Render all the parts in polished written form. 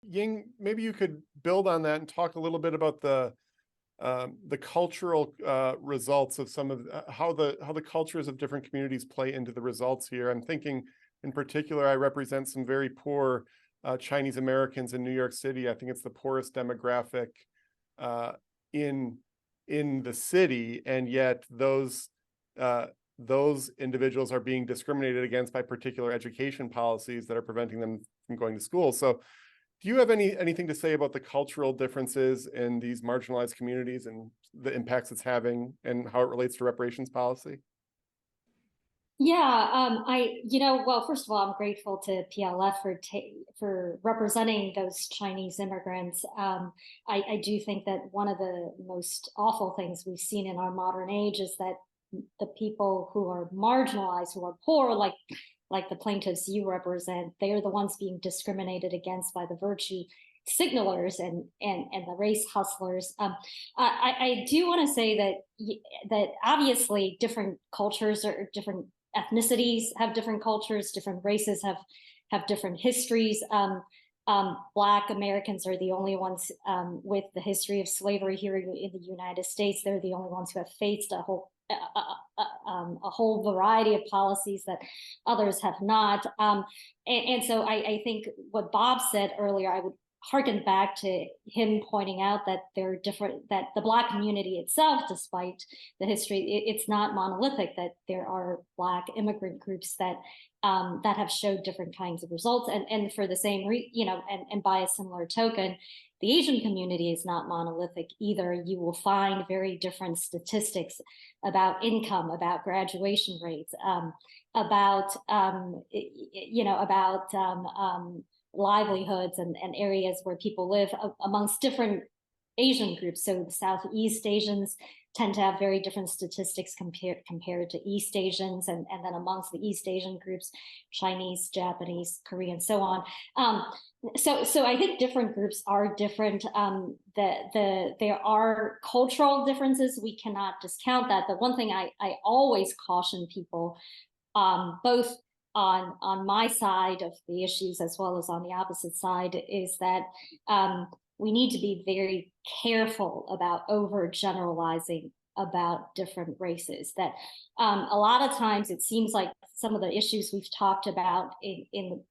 Ying, maybe you could build on that and talk a little bit about the cultural results of some of how the cultures of different communities play into the results here. I'm thinking, in particular, I represent some very poor Chinese Americans in New York City. I think it's the poorest demographic uh, in the city, and yet those individuals are being discriminated against by particular education policies that are preventing them from going to school. So do you have anything to say about the cultural differences in these marginalized communities and the impacts it's having and how it relates to reparations policy? Yeah, well, first of all, I'm grateful to PLF for representing those Chinese immigrants. I do think that one of the most awful things we've seen in our modern age is that the people who are marginalized, who are poor, like the plaintiffs you represent, they are the ones being discriminated against by the virtue signalers and the race hustlers. I do want to say that obviously different cultures or different ethnicities have different cultures, different races have different histories. Black Americans are the only ones with the history of slavery here in the United States. They're the only ones who have faced a whole variety of policies that others have not. And so I think what Bob said earlier, I would harken back to him pointing out that they're different, that the Black community itself, despite the history, it's not monolithic, that there are Black immigrant groups that have showed different kinds of results. And for the same, and by a similar token, the Asian community is not monolithic either. You will find very different statistics about income, about graduation rates, about livelihoods and areas where people live amongst different Asian groups. So the Southeast Asians tend to have very different statistics compared to East Asians, and then amongst the East Asian groups, Chinese, Japanese, Korean, so on. So I think different groups are different. There are cultural differences. We cannot discount that. The one thing I always caution people, both on my side of the issues as well as on the opposite side, is that we need to be very careful about overgeneralizing about different races. That a lot of times it seems like some of the issues we've talked about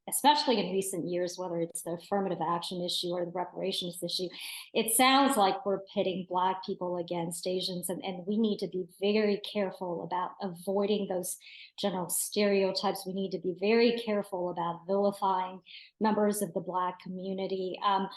especially in recent years, whether it's the affirmative action issue or the reparations issue, it sounds like we're pitting Black people against Asians, and we need to be very careful about avoiding those general stereotypes. We need to be very careful about vilifying members of the Black community. And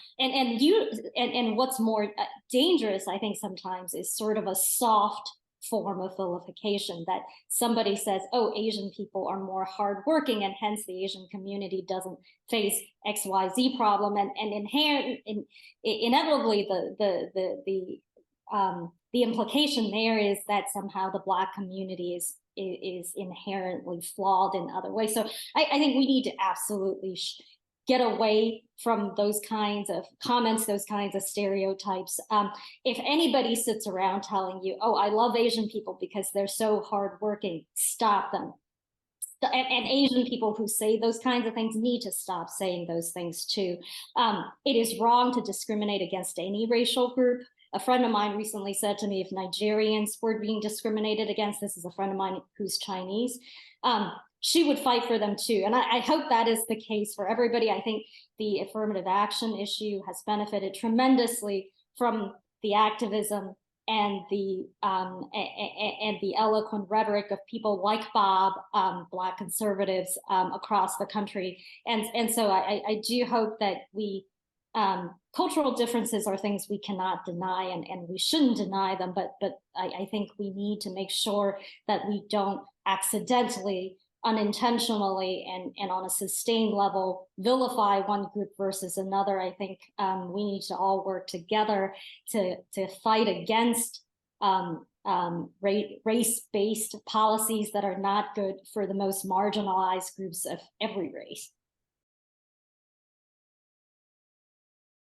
what's more dangerous, I think, sometimes is sort of a soft form of vilification, that somebody says, oh, Asian people are more hardworking and hence the Asian community doesn't face XYZ problem. And inevitably the implication there is that somehow the Black community is inherently flawed in other ways. So I think we need to absolutely get away from those kinds of comments, those kinds of stereotypes. If anybody sits around telling you, oh, I love Asian people because they're so hardworking, stop them. And Asian people who say those kinds of things need to stop saying those things too. It is wrong to discriminate against any racial group. A friend of mine recently said to me, if Nigerians were being discriminated against, this is a friend of mine who's Chinese, she would fight for them too. And I hope that is the case for everybody. I think the affirmative action issue has benefited tremendously from the activism and the eloquent rhetoric of people like Bob, Black conservatives across the country. And so I do hope that cultural differences are things we cannot deny, and we shouldn't deny them, but I think we need to make sure that we don't accidentally, unintentionally, and on a sustained level vilify one group versus another. I think we need to all work together to fight against race-based policies that are not good for the most marginalized groups of every race.